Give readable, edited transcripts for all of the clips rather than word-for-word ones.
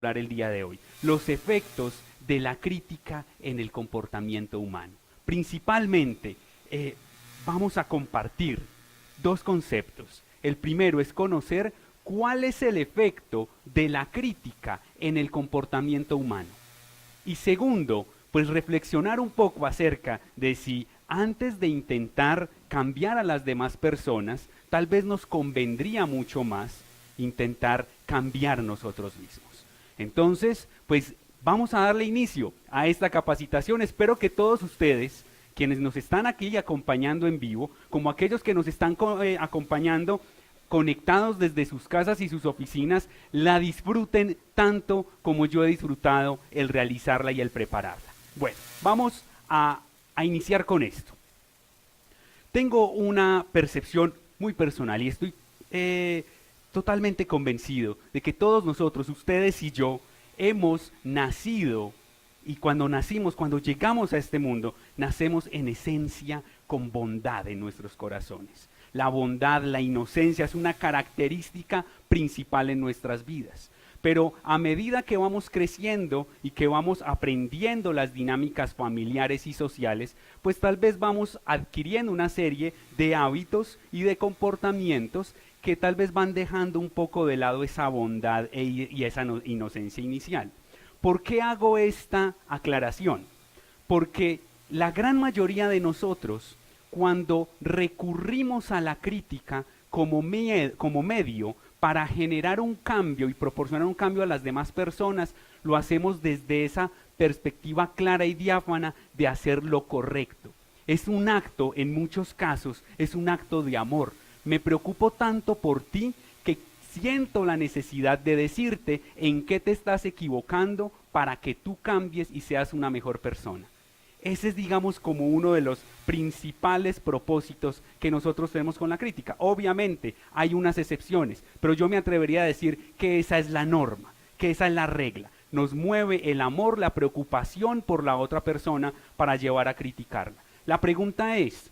el día de hoy, los efectos de la crítica en el comportamiento humano. Principalmente, vamos a compartir dos conceptos. El primero es conocer cuál es el efecto de la crítica en el comportamiento humano. Y segundo, pues reflexionar un poco acerca de si antes de intentar cambiar a las demás personas, tal vez nos convendría mucho más intentar cambiar nosotros mismos. Entonces, pues vamos a darle inicio a esta capacitación. Espero que todos ustedes, quienes nos están aquí acompañando en vivo, como aquellos que nos están acompañando conectados desde sus casas y sus oficinas, la disfruten tanto como yo he disfrutado el realizarla y el prepararla. Bueno, vamos a iniciar con esto. Tengo una percepción muy personal y estoy totalmente convencido de que todos nosotros, ustedes y yo, hemos nacido, y cuando nacimos, cuando llegamos a este mundo, nacemos en esencia con bondad en nuestros corazones. La bondad, la inocencia es una característica principal en nuestras vidas. Pero a medida que vamos creciendo y que vamos aprendiendo las dinámicas familiares y sociales, pues tal vez vamos adquiriendo una serie de hábitos y de comportamientos que tal vez van dejando un poco de lado esa bondad y esa inocencia inicial. ¿Por qué hago esta aclaración? Porque la gran mayoría de nosotros, cuando recurrimos a la crítica como medio para generar un cambio y proporcionar un cambio a las demás personas, lo hacemos desde esa perspectiva clara y diáfana de hacer lo correcto. Es un acto, en muchos casos, es un acto de amor. Me preocupo tanto por ti que siento la necesidad de decirte en qué te estás equivocando para que tú cambies y seas una mejor persona. Ese es, digamos, como uno de los principales propósitos que nosotros tenemos con la crítica. Obviamente hay unas excepciones, pero yo me atrevería a decir que esa es la norma, que esa es la regla. Nos mueve el amor, la preocupación por la otra persona para llevar a criticarla. La pregunta es,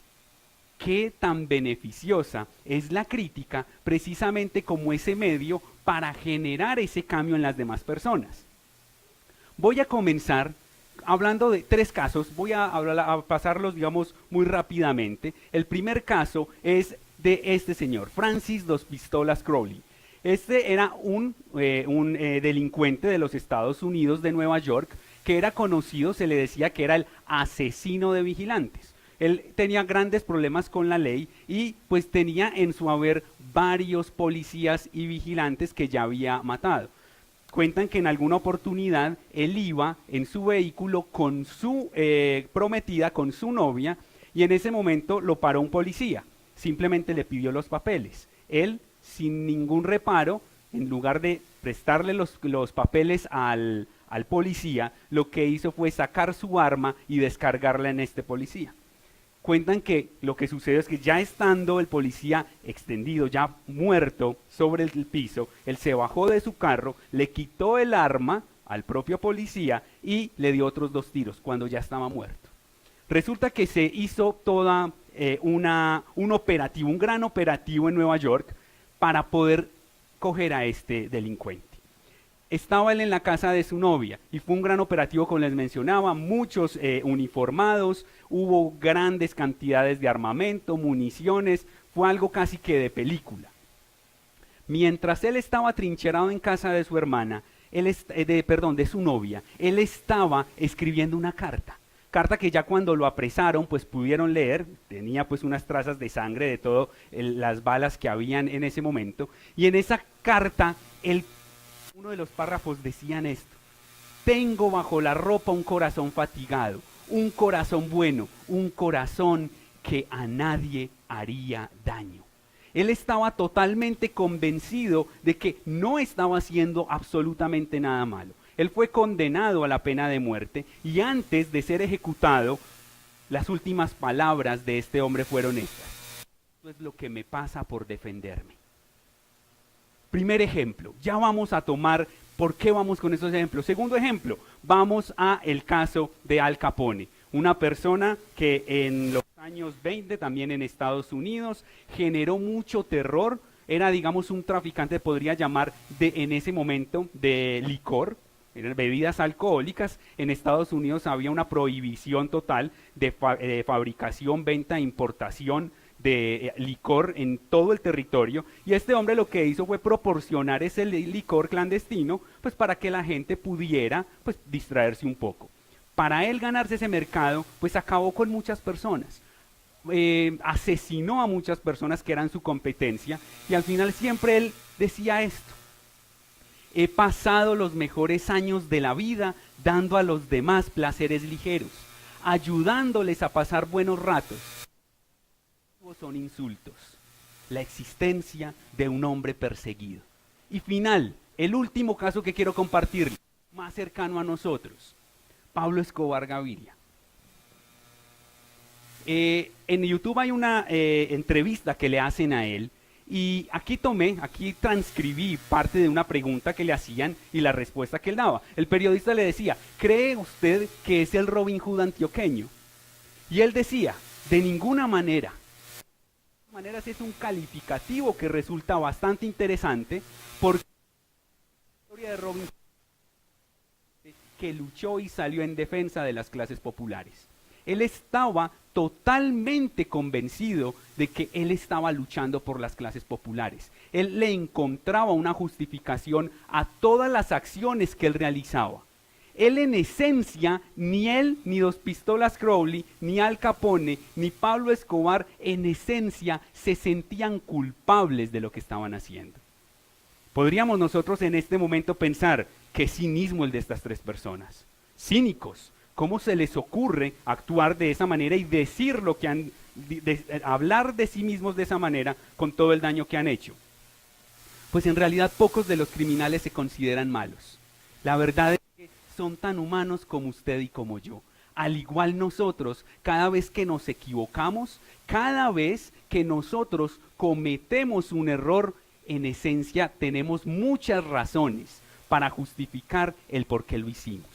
¿qué tan beneficiosa es la crítica precisamente como ese medio para generar ese cambio en las demás personas? Voy a comenzar hablando de tres casos, voy a pasarlos, digamos, muy rápidamente. El primer caso es de este señor, Francis Dos Pistolas Crowley. Este era un delincuente de los Estados Unidos de Nueva York que era conocido, se le decía que era el asesino de vigilantes. Él tenía grandes problemas con la ley y pues tenía en su haber varios policías y vigilantes que ya había matado. Cuentan que en alguna oportunidad él iba en su vehículo con su prometida, con su novia, y en ese momento lo paró un policía. Simplemente le pidió los papeles. Él, sin ningún reparo, en lugar de prestarle los papeles al policía, lo que hizo fue sacar su arma y descargarla en este policía. Cuentan que lo que sucedió es que ya estando el policía extendido, ya muerto sobre el piso, él se bajó de su carro, le quitó el arma al propio policía y le dio otros 2 tiros cuando ya estaba muerto. Resulta que se hizo toda un operativo, un gran operativo en Nueva York para poder coger a este delincuente. Estaba él en la casa de su novia y fue un gran operativo, como les mencionaba, muchos uniformados, hubo grandes cantidades de armamento, municiones, fue algo casi que de película. Mientras él estaba trincherado en casa de su hermana, de su novia, él estaba escribiendo una carta que ya cuando lo apresaron pues pudieron leer, tenía pues unas trazas de sangre de todas las balas que habían en ese momento, y en esa carta uno de los párrafos decían esto: tengo bajo la ropa un corazón fatigado, un corazón bueno, un corazón que a nadie haría daño. Él estaba totalmente convencido de que no estaba haciendo absolutamente nada malo. Él fue condenado a la pena de muerte y antes de ser ejecutado, las últimas palabras de este hombre fueron estas: esto es lo que me pasa por defenderme. Primer ejemplo, ya vamos a tomar, ¿por qué vamos con estos ejemplos? Segundo ejemplo, vamos a el caso de Al Capone, una persona que en los años 20, también en Estados Unidos, generó mucho terror era, digamos, un traficante, podría llamar, en ese momento, de licor, eran bebidas alcohólicas. En Estados Unidos había una prohibición total de fabricación, venta e importación de licor en todo el territorio, y este hombre lo que hizo fue proporcionar ese licor clandestino, pues para que la gente pudiera, pues, distraerse un poco. Para él ganarse ese mercado, pues acabó con muchas personas. Asesinó a muchas personas que eran su competencia, y al final siempre él decía esto: he pasado los mejores años de la vida dando a los demás placeres ligeros, ayudándoles a pasar buenos ratos. Son insultos, la existencia de un hombre perseguido. Y final, el último caso que quiero compartir, más cercano a nosotros, Pablo Escobar Gaviria. En YouTube hay una entrevista que le hacen a él, y aquí transcribí parte de una pregunta que le hacían y la respuesta que él daba. El periodista le decía: ¿cree usted que es el Robin Hood antioqueño? Y él decía: de ninguna manera. De todas maneras, es un calificativo que resulta bastante interesante, porque la historia de Robin Hood, que luchó y salió en defensa de las clases populares. Él estaba totalmente convencido de que él estaba luchando por las clases populares. Él le encontraba una justificación a todas las acciones que él realizaba. Él, en esencia, ni él, ni Dos Pistolas Crowley, ni Al Capone, ni Pablo Escobar, en esencia, se sentían culpables de lo que estaban haciendo. Podríamos nosotros en este momento pensar: qué cinismo el de estas tres personas. Cínicos. ¿Cómo se les ocurre actuar de esa manera y decir lo que han, hablar de sí mismos de esa manera con todo el daño que han hecho? Pues en realidad pocos de los criminales se consideran malos. La verdad es que son tan humanos como usted y como yo. Al igual nosotros, cada vez que nos equivocamos, cada vez que nosotros cometemos un error, en esencia tenemos muchas razones para justificar el por qué lo hicimos.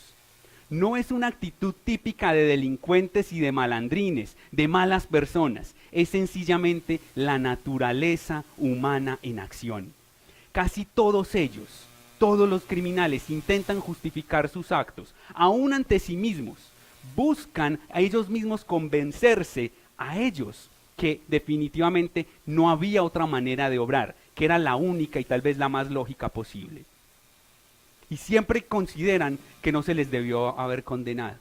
No es una actitud típica de delincuentes y de malandrines, de malas personas. Es sencillamente la naturaleza humana en acción. Casi todos ellos, todos los criminales, intentan justificar sus actos, aún ante sí mismos. Buscan a ellos mismos convencerse a ellos que definitivamente no había otra manera de obrar, que era la única y tal vez la más lógica posible. Y siempre consideran que no se les debió haber condenado.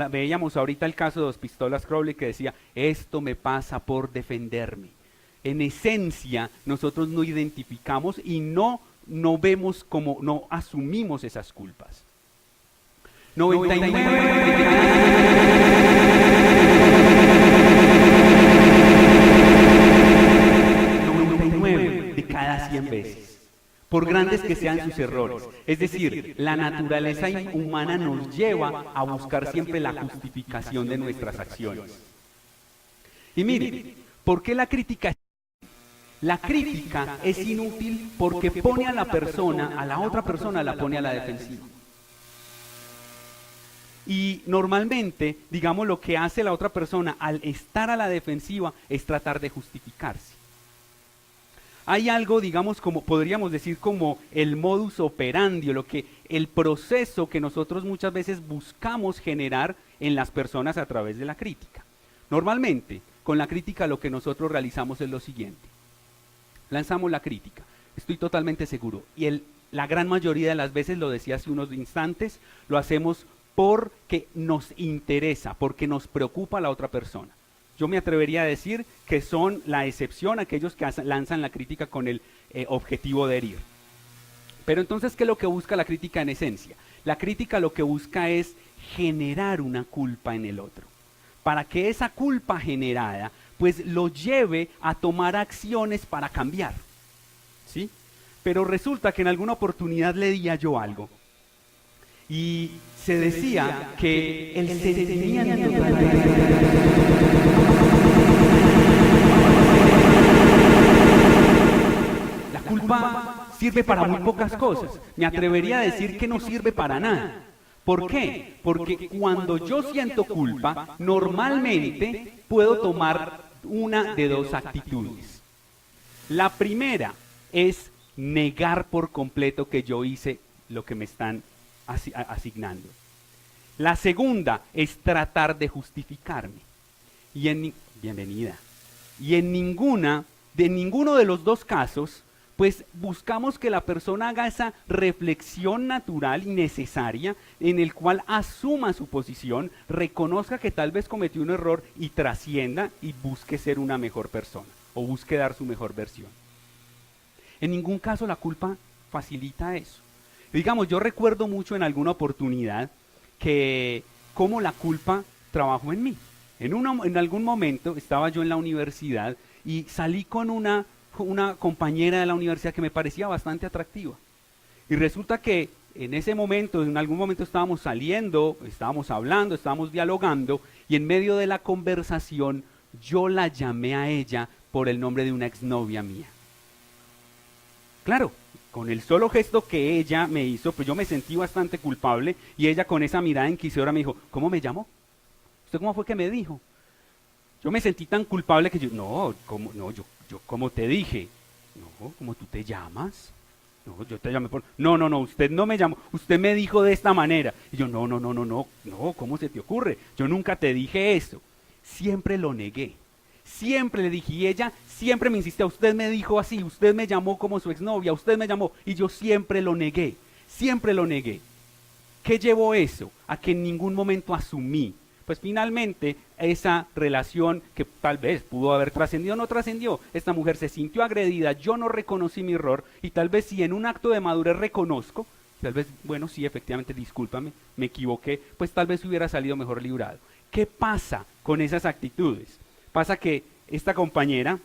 Veíamos ahorita el caso de Dos Pistolas Crowley, que decía: esto me pasa por defenderme. En esencia, nosotros no identificamos y no vemos como, no asumimos esas culpas. 99 de cada 100 veces. Por grandes que sean sus errores. Es decir, la naturaleza humana nos lleva a buscar siempre la justificación de nuestras acciones. Y mire, ¿por qué la crítica? La crítica es inútil porque pone a la persona, a la otra persona la pone a la defensiva. Y normalmente, digamos, lo que hace la otra persona al estar a la defensiva es tratar de justificarse. Hay algo, digamos, como podríamos decir, como el modus operandi, el proceso que nosotros muchas veces buscamos generar en las personas a través de la crítica. Normalmente, con la crítica lo que nosotros realizamos es lo siguiente: lanzamos la crítica, estoy totalmente seguro, y la gran mayoría de las veces, lo decía hace unos instantes, lo hacemos porque nos interesa, porque nos preocupa la otra persona. Yo me atrevería a decir que son la excepción aquellos que lanzan la crítica con el objetivo de herir. Pero entonces, ¿qué es lo que busca la crítica en esencia? La crítica lo que busca es generar una culpa en el otro, para que esa culpa generada pues lo lleve a tomar acciones para cambiar, ¿sí? Pero resulta que en alguna oportunidad leía yo algo y se decía que el sentimiento la culpa sirve para muy pocas cosas. Me atrevería a decir que no sirve para nada. ¿Por qué? Porque cuando yo siento culpa, normalmente puedo tomar una de dos actitudes. La primera es negar por completo que yo hice lo que me están asignando. La segunda es tratar de justificarme. Bienvenida. Y en ninguno de los dos casos, pues buscamos que la persona haga esa reflexión natural y necesaria en el cual asuma su posición, reconozca que tal vez cometió un error y trascienda y busque ser una mejor persona o busque dar su mejor versión. En ningún caso la culpa facilita eso. Digamos, yo recuerdo mucho en alguna oportunidad que cómo la culpa trabajó en mí. En algún momento estaba yo en la universidad y salí con una compañera de la universidad que me parecía bastante atractiva. Y resulta que en ese momento, en algún momento estábamos saliendo, estábamos hablando, estábamos dialogando, y en medio de la conversación yo la llamé a ella por el nombre de una exnovia mía. Claro, con el solo gesto que ella me hizo, pues yo me sentí bastante culpable, y ella con esa mirada inquisidora me dijo, ¿cómo me llamó? ¿Usted cómo fue que me dijo? Yo me sentí tan culpable que yo, yo como te dije, no, ¿cómo tú te llamas? No, yo te llamé por, no, usted no me llamó, usted me dijo de esta manera. Y yo, no, ¿cómo se te ocurre? Yo nunca te dije eso. Siempre lo negué, siempre le dije, y ella siempre me insistía, usted me dijo así, usted me llamó como su exnovia, usted me llamó, y yo siempre lo negué, siempre lo negué. ¿Qué llevó eso? A que en ningún momento asumí. Pues finalmente esa relación que tal vez pudo haber trascendido, no trascendió. Esta mujer se sintió agredida, yo no reconocí mi error, y tal vez si en un acto de madurez reconozco, tal vez, bueno, sí, efectivamente, discúlpame, me equivoqué, pues tal vez hubiera salido mejor librado. ¿Qué pasa con esas actitudes? Pasa que esta compañera,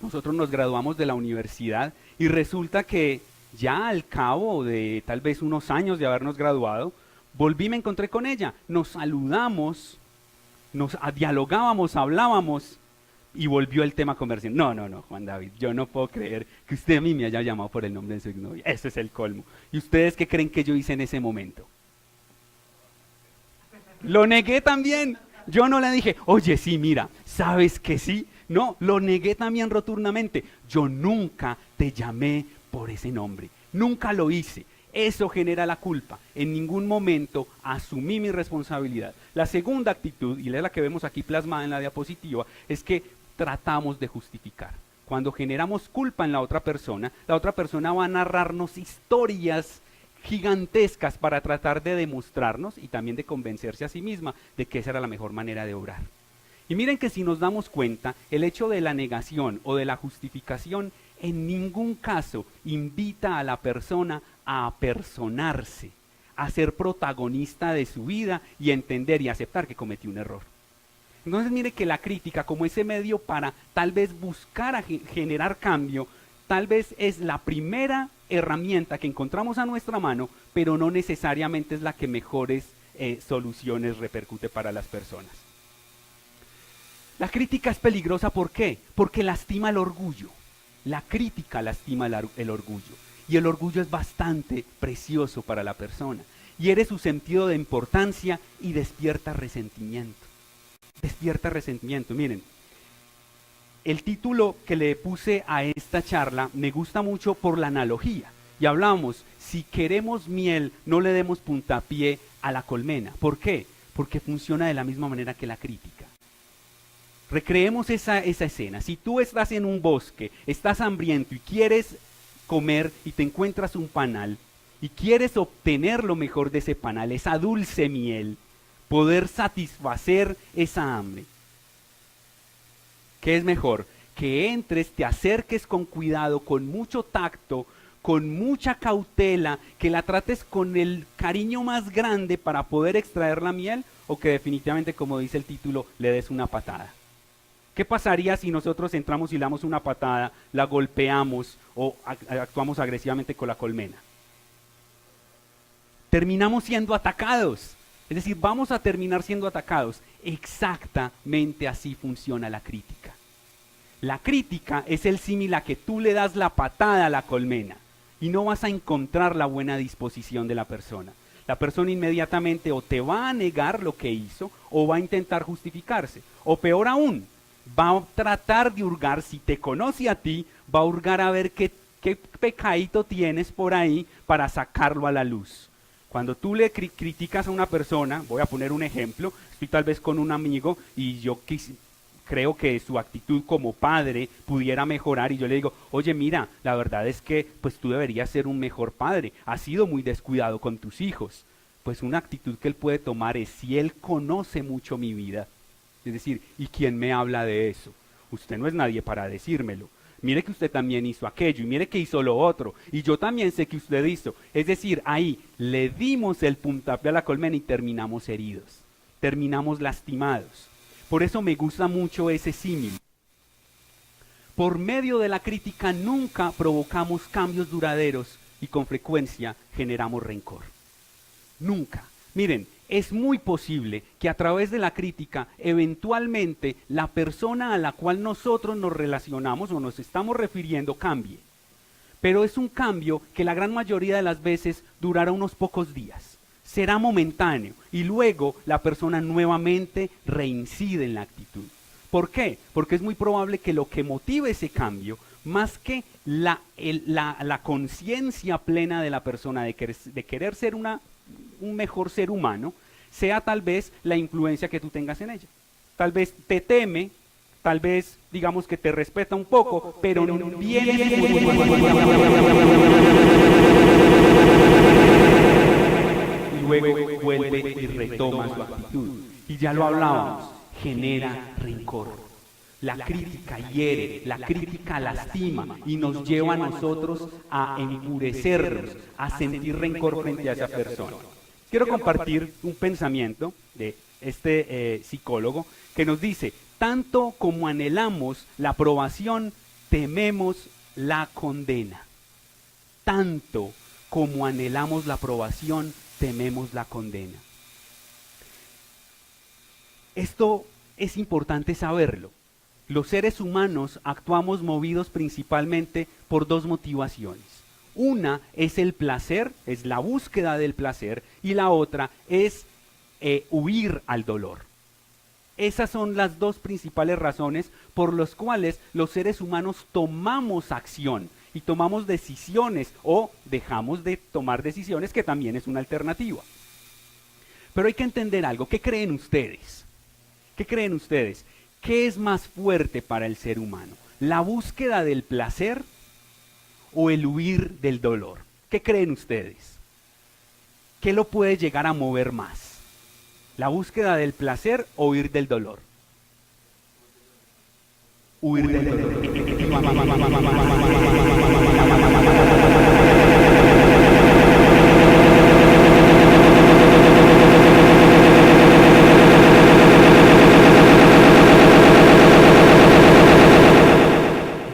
nosotros nos graduamos de la universidad y resulta que ya al cabo de tal vez unos años de habernos graduado, volví, me encontré con ella, nos saludamos, nos dialogábamos, hablábamos y volvió el tema conversación. No, Juan David, yo no puedo creer que usted a mí me haya llamado por el nombre de su exnovia. Eso es el colmo. ¿Y ustedes qué creen que yo hice en ese momento? Lo negué también. Yo no le dije, oye, sí, mira, ¿sabes que sí? No, lo negué también rotundamente. Yo nunca te llamé por ese nombre. Nunca lo hice. Eso genera la culpa. En ningún momento asumí mi responsabilidad. La segunda actitud, y es la que vemos aquí plasmada en la diapositiva, es que tratamos de justificar. Cuando generamos culpa en la otra persona va a narrarnos historias gigantescas para tratar de demostrarnos y también de convencerse a sí misma de que esa era la mejor manera de obrar. Y miren que si nos damos cuenta, el hecho de la negación o de la justificación en ningún caso invita a la persona a apersonarse, a ser protagonista de su vida y entender y aceptar que cometió un error. Entonces mire que la crítica como ese medio para tal vez buscar a generar cambio, tal vez es la primera herramienta que encontramos a nuestra mano, pero no necesariamente es la que mejores soluciones repercute para las personas. La crítica es peligrosa, ¿por qué? Porque lastima el orgullo. La crítica lastima el orgullo. Y el orgullo es bastante precioso para la persona. Hiere su sentido de importancia y despierta resentimiento. Despierta resentimiento. Miren, el título que le puse a esta charla me gusta mucho por la analogía. Y hablamos, si queremos miel, no le demos puntapié a la colmena. ¿Por qué? Porque funciona de la misma manera que la crítica. Recreemos esa escena. Si tú estás en un bosque, estás hambriento y quieres comer y te encuentras un panal y quieres obtener lo mejor de ese panal, esa dulce miel, poder satisfacer esa hambre. ¿Qué es mejor? Que entres, te acerques con cuidado, con mucho tacto, con mucha cautela, que la trates con el cariño más grande para poder extraer la miel, o que definitivamente, como dice el título, le des una patada. ¿Qué pasaría si nosotros entramos y le damos una patada, la golpeamos o actuamos agresivamente con la colmena? Terminamos siendo atacados. Es decir, vamos a terminar siendo atacados. Exactamente así funciona la crítica. La crítica es el símil a que tú le das la patada a la colmena y no vas a encontrar la buena disposición de la persona. La persona inmediatamente o te va a negar lo que hizo o va a intentar justificarse. O peor aún, va a tratar de hurgar, si te conoce a ti, va a hurgar a ver qué pecadito tienes por ahí para sacarlo a la luz. Cuando tú le criticas a una persona, voy a poner un ejemplo, estoy tal vez con un amigo y yo creo que su actitud como padre pudiera mejorar y yo le digo, oye mira, la verdad es que pues tú deberías ser un mejor padre, has sido muy descuidado con tus hijos. Pues una actitud que él puede tomar es si él conoce mucho mi vida, es decir, ¿y quién me habla de eso? Usted no es nadie para decírmelo. Mire que usted también hizo aquello y mire que hizo lo otro y yo también sé que usted hizo. Es decir, ahí le dimos el puntapié a la colmena y terminamos heridos, terminamos lastimados. Por eso me gusta mucho ese símil. Por medio de la crítica nunca provocamos cambios duraderos y con frecuencia generamos rencor. Nunca. Miren, es muy posible que a través de la crítica, eventualmente, la persona a la cual nosotros nos relacionamos o nos estamos refiriendo cambie. Pero es un cambio que la gran mayoría de las veces durará unos pocos días. Será momentáneo y luego la persona nuevamente reincide en la actitud. ¿Por qué? Porque es muy probable que lo que motive ese cambio, más que la conciencia plena de la persona de querer ser un mejor ser humano, sea tal vez la influencia que tú tengas en ella. Tal vez te teme, tal vez digamos que te respeta un poco, pero y luego vuelve y retoma su actitud. Y ya lo hablábamos, genera rencor. La crítica hiere, la crítica lastima y nos lleva a nosotros a enfurecernos, a sentir rencor frente a esa persona. Quiero compartir un pensamiento de este psicólogo que nos dice, tanto como anhelamos la aprobación, tememos la condena. Tanto como anhelamos la aprobación, tememos la condena. Esto es importante saberlo. Los seres humanos actuamos movidos principalmente por dos motivaciones. Una es el placer, es la búsqueda del placer, y la otra es huir al dolor. Esas son las dos principales razones por las cuales los seres humanos tomamos acción y tomamos decisiones o dejamos de tomar decisiones, que también es una alternativa. Pero hay que entender algo. ¿Qué creen ustedes? ¿Qué creen ustedes? ¿Qué es más fuerte para el ser humano? ¿La búsqueda del placer o el huir del dolor? ¿Qué creen ustedes? ¿Qué lo puede llegar a mover más? ¿La búsqueda del placer o huir del dolor? Huir del dolor.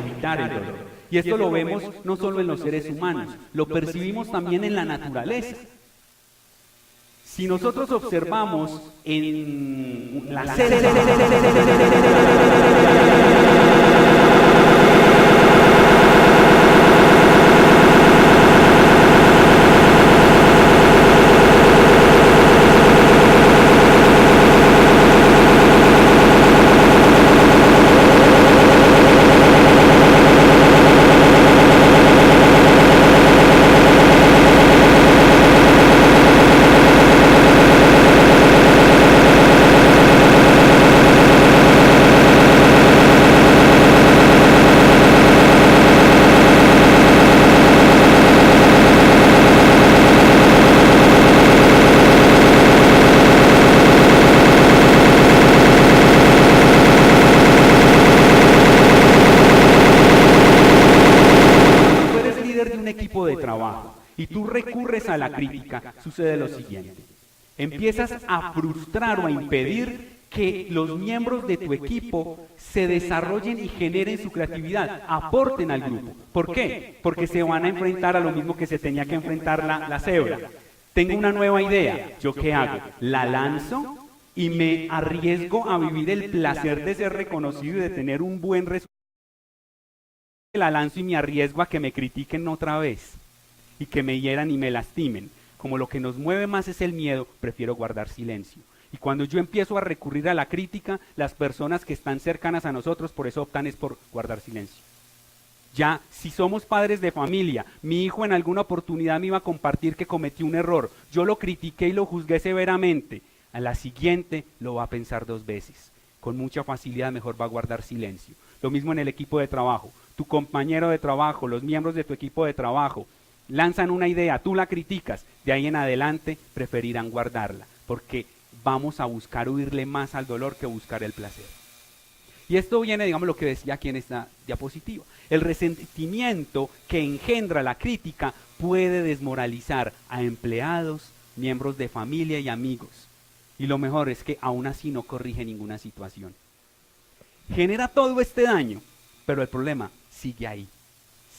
Evitar el dolor. Y esto lo vemos no solo en los seres humanos, lo percibimos también en la naturaleza. Si nosotros observamos en la y tú recurres a la crítica, sucede lo siguiente. Empiezas a frustrar o a impedir que los miembros de tu equipo se desarrollen y generen su creatividad, aporten al grupo. ¿Por qué? Porque se van a enfrentar a lo mismo que se tenía que enfrentar la cebra. Tengo una nueva idea, ¿yo qué hago? La lanzo y me arriesgo a vivir el placer de ser reconocido y de tener un buen resultado. La lanzo y me arriesgo a que me critiquen otra vez y que me hieran y me lastimen. Como lo que nos mueve más es el miedo, prefiero guardar silencio. Y cuando yo empiezo a recurrir a la crítica, las personas que están cercanas a nosotros por eso optan es por guardar silencio. Ya, si somos padres de familia, mi hijo en alguna oportunidad me iba a compartir que cometió un error, yo lo critiqué y lo juzgué severamente, a la siguiente lo va a pensar 2 veces. Con mucha facilidad mejor va a guardar silencio. Lo mismo en el equipo de trabajo. Tu compañero de trabajo, los miembros de tu equipo de trabajo, lanzan una idea, tú la criticas, de ahí en adelante preferirán guardarla, porque vamos a buscar huirle más al dolor que buscar el placer. Y esto viene, digamos, lo que decía aquí en esta diapositiva. El resentimiento que engendra la crítica puede desmoralizar a empleados, miembros de familia y amigos. Y lo mejor es que aún así no corrige ninguna situación. Genera todo este daño, pero el problema sigue ahí.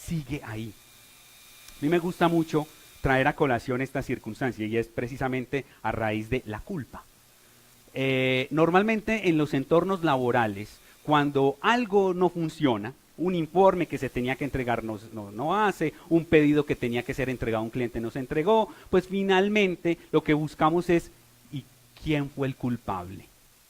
Sigue ahí. A mí me gusta mucho traer a colación esta circunstancia y es precisamente a raíz de la culpa. Normalmente en los entornos laborales, cuando algo no funciona, un informe que se tenía que entregar no hace, un pedido que tenía que ser entregado a un cliente no se entregó, pues finalmente lo que buscamos es ¿y quién fue el culpable?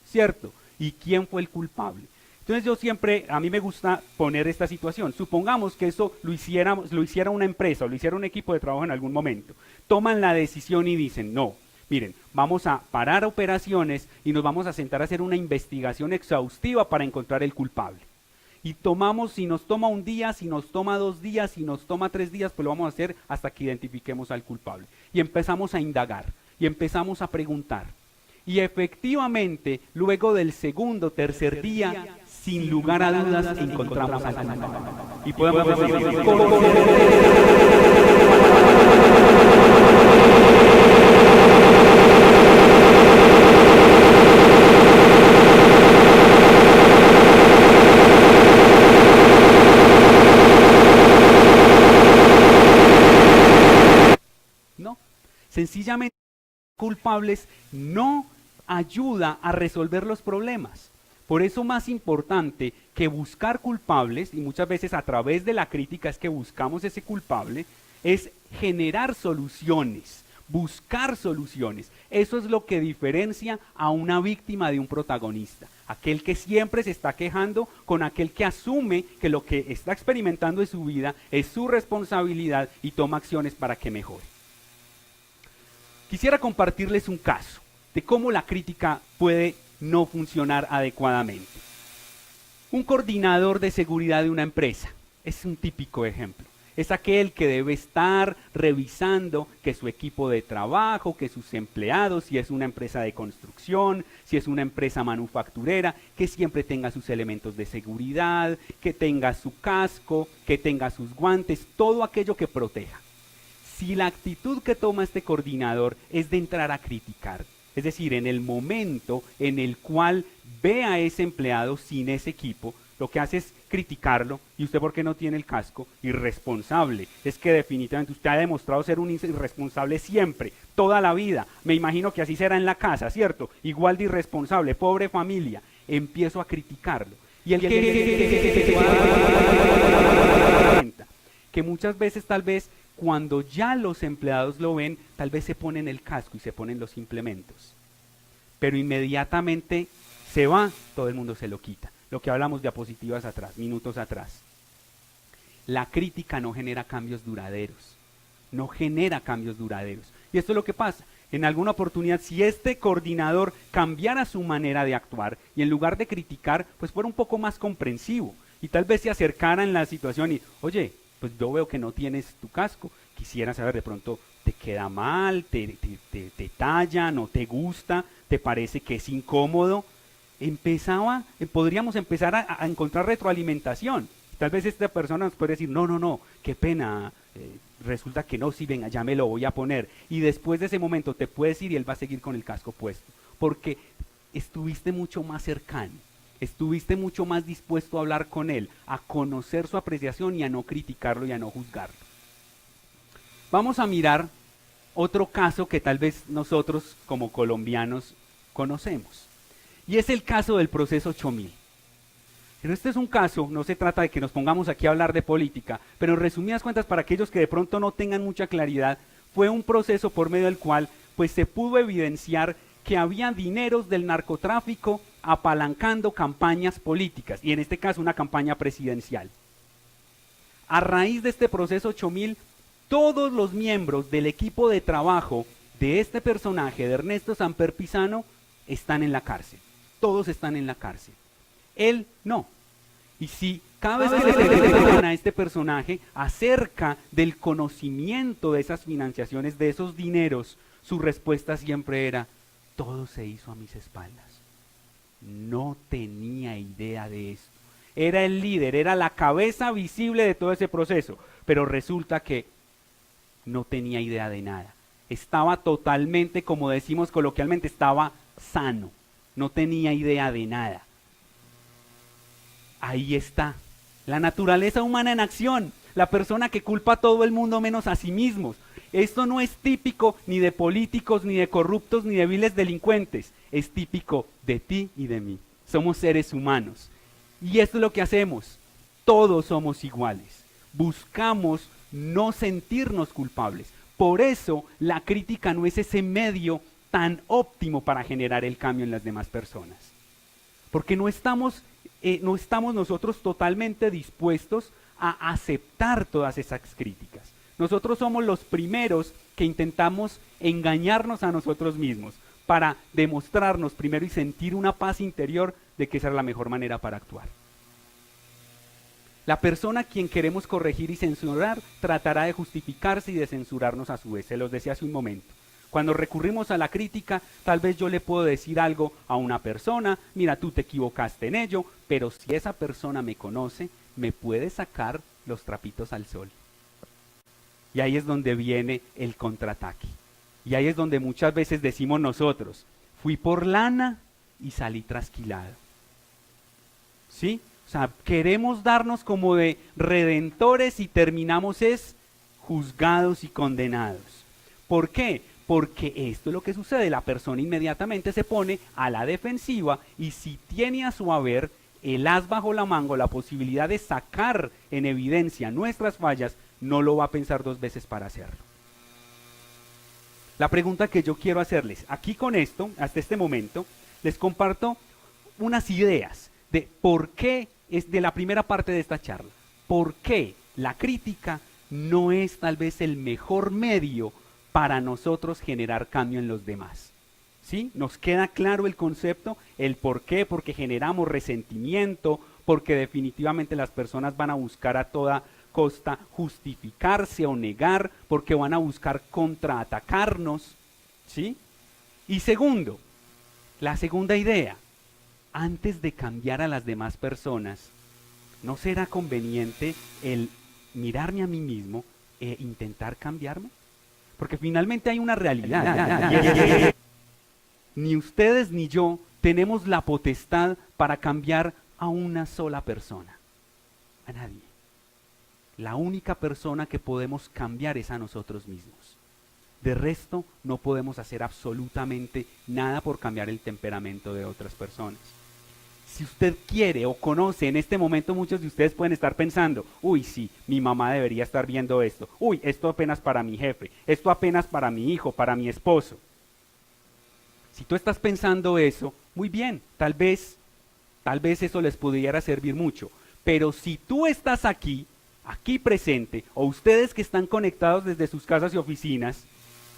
¿Cierto? ¿Y quién fue el culpable? Entonces yo siempre, a mí me gusta poner esta situación. Supongamos que eso lo hiciera una empresa o lo hiciera un equipo de trabajo en algún momento. Toman la decisión y dicen, no, miren, vamos a parar operaciones y nos vamos a sentar a hacer una investigación exhaustiva para encontrar el culpable. Y tomamos, si nos toma un día, si nos toma 2 días, si nos toma 3 días, pues lo vamos a hacer hasta que identifiquemos al culpable. Y empezamos a indagar, y empezamos a preguntar. Y efectivamente, luego del segundo, tercer día, sin lugar a dudas, encontramos al culpable. Y podemos decir, no, sencillamente culpables no ayuda a resolver los problemas. Por eso más importante que buscar culpables, y muchas veces a través de la crítica es que buscamos ese culpable, es generar soluciones, buscar soluciones. Eso es lo que diferencia a una víctima de un protagonista. Aquel que siempre se está quejando con aquel que asume que lo que está experimentando en su vida es su responsabilidad y toma acciones para que mejore. Quisiera compartirles un caso de cómo la crítica puede no funcionar adecuadamente. Un coordinador de seguridad de una empresa es un típico ejemplo. Es aquel que debe estar revisando que su equipo de trabajo, que sus empleados, si es una empresa de construcción, si es una empresa manufacturera, que siempre tenga sus elementos de seguridad, que tenga su casco, que tenga sus guantes, todo aquello que proteja. Si la actitud que toma este coordinador es de entrar a criticar, es decir, en el momento en el cual ve a ese empleado sin ese equipo, lo que hace es criticarlo. ¿Y usted por qué no tiene el casco? Irresponsable. Es que definitivamente usted ha demostrado ser un irresponsable siempre, toda la vida. Me imagino que así será en la casa, ¿cierto? Igual de irresponsable, pobre familia. Empiezo a criticarlo. Y el que muchas veces tal vez cuando ya los empleados lo ven, tal vez se ponen el casco y se ponen los implementos. Pero inmediatamente se va, todo el mundo se lo quita. Lo que hablamos diapositivas atrás, minutos atrás. La crítica no genera cambios duraderos. No genera cambios duraderos. Y esto es lo que pasa. En alguna oportunidad, si este coordinador cambiara su manera de actuar y en lugar de criticar, pues fuera un poco más comprensivo y tal vez se acercara en la situación y, oye, pues yo veo que no tienes tu casco, quisiera saber de pronto, ¿te queda mal? ¿Te talla? ¿No te gusta? ¿Te parece que es incómodo? Podríamos empezar a encontrar retroalimentación. Tal vez esta persona nos puede decir, no, qué pena, resulta que no, sí, venga, ya me lo voy a poner. Y después de ese momento te puedes ir y él va a seguir con el casco puesto, porque estuviste mucho más cercano. Estuviste mucho más dispuesto a hablar con él, a conocer su apreciación y a no criticarlo y a no juzgarlo. Vamos a mirar otro caso que tal vez nosotros como colombianos conocemos. Y es el caso del proceso 8000. Pero este es un caso, no se trata de que nos pongamos aquí a hablar de política, pero en resumidas cuentas para aquellos que de pronto no tengan mucha claridad, fue un proceso por medio del cual pues se pudo evidenciar que había dineros del narcotráfico apalancando campañas políticas, y en este caso una campaña presidencial. A raíz de este proceso 8000, todos los miembros del equipo de trabajo de este personaje, de Ernesto Samper Pizano, están en la cárcel. Todos están en la cárcel. Él no. Y si cada vez que le preguntan a este personaje acerca del conocimiento de esas financiaciones, de esos dineros, su respuesta siempre era: todo se hizo a mis espaldas. No tenía idea de esto. Era el líder, era la cabeza visible de todo ese proceso, pero resulta que no tenía idea de nada. Estaba totalmente, como decimos coloquialmente, estaba sano. No tenía idea de nada. Ahí está, la naturaleza humana en acción, la persona que culpa a todo el mundo menos a sí mismos. Esto no es típico ni de políticos, ni de corruptos, ni de viles delincuentes. Es típico de ti y de mí. Somos seres humanos. Y esto es lo que hacemos. Todos somos iguales. Buscamos no sentirnos culpables. Por eso la crítica no es ese medio tan óptimo para generar el cambio en las demás personas. Porque no estamos nosotros totalmente dispuestos a aceptar todas esas críticas. Nosotros somos los primeros que intentamos engañarnos a nosotros mismos para demostrarnos primero y sentir una paz interior de que esa es la mejor manera para actuar. La persona a quien queremos corregir y censurar tratará de justificarse y de censurarnos a su vez. Se los decía hace un momento. Cuando recurrimos a la crítica, tal vez yo le puedo decir algo a una persona: mira, tú te equivocaste en ello, pero si esa persona me conoce, me puede sacar los trapitos al sol. Y ahí es donde viene el contraataque. Y ahí es donde muchas veces decimos nosotros: fui por lana y salí trasquilado. ¿Sí? O sea, queremos darnos como de redentores y terminamos juzgados y condenados. ¿Por qué? Porque esto es lo que sucede, la persona inmediatamente se pone a la defensiva y si tiene a su haber el as bajo la manga, la posibilidad de sacar en evidencia nuestras fallas, no lo va a pensar dos veces para hacerlo. La pregunta que yo quiero hacerles, aquí con esto, hasta este momento, les comparto unas ideas de por qué, es de la primera parte de esta charla, por qué la crítica no es tal vez el mejor medio para nosotros generar cambio en los demás. ¿Sí? Nos queda claro el concepto, el por qué, porque generamos resentimiento, porque definitivamente las personas van a buscar a toda costa justificarse o negar, porque van a buscar contraatacarnos, ¿sí? Y segundo, la segunda idea, antes de cambiar a las demás personas, ¿no será conveniente el mirarme a mí mismo e intentar cambiarme? Porque finalmente hay una realidad. Ni ustedes ni yo tenemos la potestad para cambiar a una sola persona. A nadie. La única persona que podemos cambiar es a nosotros mismos. De resto, no podemos hacer absolutamente nada por cambiar el temperamento de otras personas. Si usted quiere o conoce, en este momento muchos de ustedes pueden estar pensando: uy, sí, mi mamá debería estar viendo esto. Uy, esto apenas para mi jefe. Esto apenas para mi hijo, para mi esposo. Si tú estás pensando eso, muy bien, tal vez eso les pudiera servir mucho. Pero si tú estás aquí presente, o ustedes que están conectados desde sus casas y oficinas,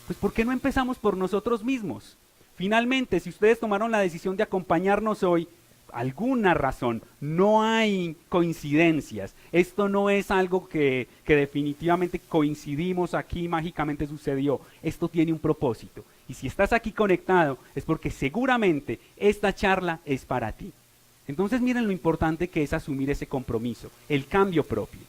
pues ¿por qué no empezamos por nosotros mismos? Finalmente, si ustedes tomaron la decisión de acompañarnos hoy, alguna razón, no hay coincidencias, esto no es algo que definitivamente coincidimos aquí, mágicamente sucedió, esto tiene un propósito, y si estás aquí conectado es porque seguramente esta charla es para ti. Entonces miren lo importante que es asumir ese compromiso, el cambio propio.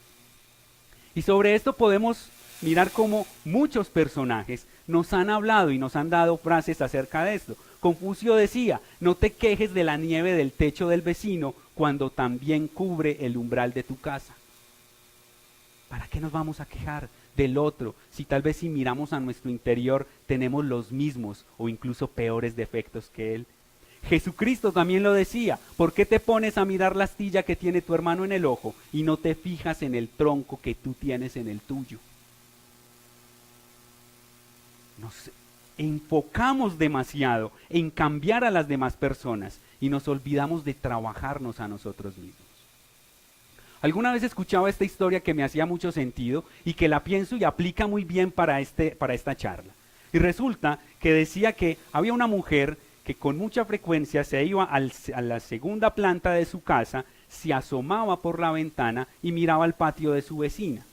Y sobre esto podemos mirar cómo muchos personajes nos han hablado y nos han dado frases acerca de esto. Confucio decía: no te quejes de la nieve del techo del vecino cuando también cubre el umbral de tu casa. ¿Para qué nos vamos a quejar del otro si tal vez si miramos a nuestro interior tenemos los mismos o incluso peores defectos que él? Jesucristo también lo decía: ¿por qué te pones a mirar la astilla que tiene tu hermano en el ojo y no te fijas en el tronco que tú tienes en el tuyo? No sé. enfocamos demasiado en cambiar a las demás personas y nos olvidamos de trabajarnos a nosotros mismos. Alguna vez escuchaba esta historia que me hacía mucho sentido y que la pienso y aplica muy bien para esta charla. Y resulta que decía que había una mujer que con mucha frecuencia se iba a la segunda planta de su casa, se asomaba por la ventana y miraba al patio de su vecina.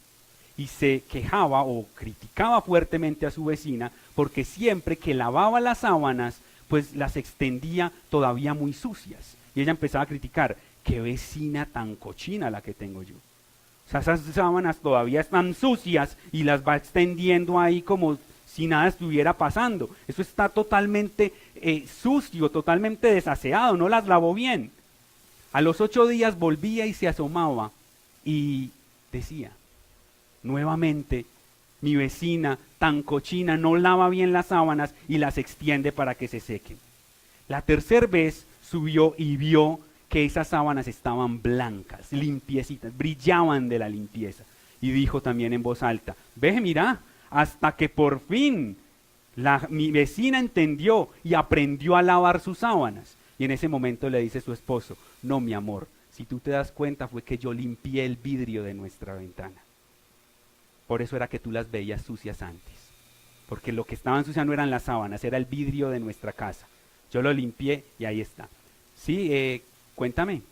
Y se quejaba o criticaba fuertemente a su vecina porque siempre que lavaba las sábanas, pues las extendía todavía muy sucias. Y ella empezaba a criticar, qué vecina tan cochina la que tengo yo. O sea, esas sábanas todavía están sucias y las va extendiendo ahí como si nada estuviera pasando. Eso está totalmente sucio, totalmente desaseado, no las lavó bien. A los 8 días volvía y se asomaba y decía, nuevamente, mi vecina tan cochina no lava bien las sábanas y las extiende para que se sequen. La tercera vez subió y vio que esas sábanas estaban blancas, limpiecitas, brillaban de la limpieza. Y dijo también en voz alta, ve, mira, hasta que por fin mi vecina entendió y aprendió a lavar sus sábanas. Y en ese momento le dice su esposo, no, mi amor, si tú te das cuenta fue que yo limpié el vidrio de nuestra ventana. Por eso era que tú las veías sucias antes. Porque lo que estaban sucias no eran las sábanas, era el vidrio de nuestra casa. Yo lo limpié y ahí está. Sí, cuéntame.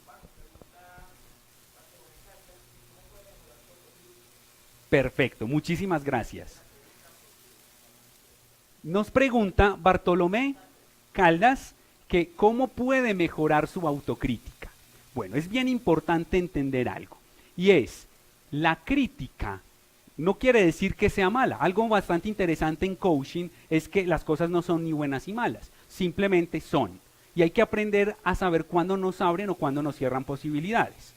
Perfecto, muchísimas gracias. Nos pregunta Bartolomé Caldas que cómo puede mejorar su autocrítica. Bueno, es bien importante entender algo, y es, la crítica no quiere decir que sea mala. Algo bastante interesante en coaching es que las cosas no son ni buenas ni malas, simplemente son. Y hay que aprender a saber cuándo nos abren o cuándo nos cierran posibilidades.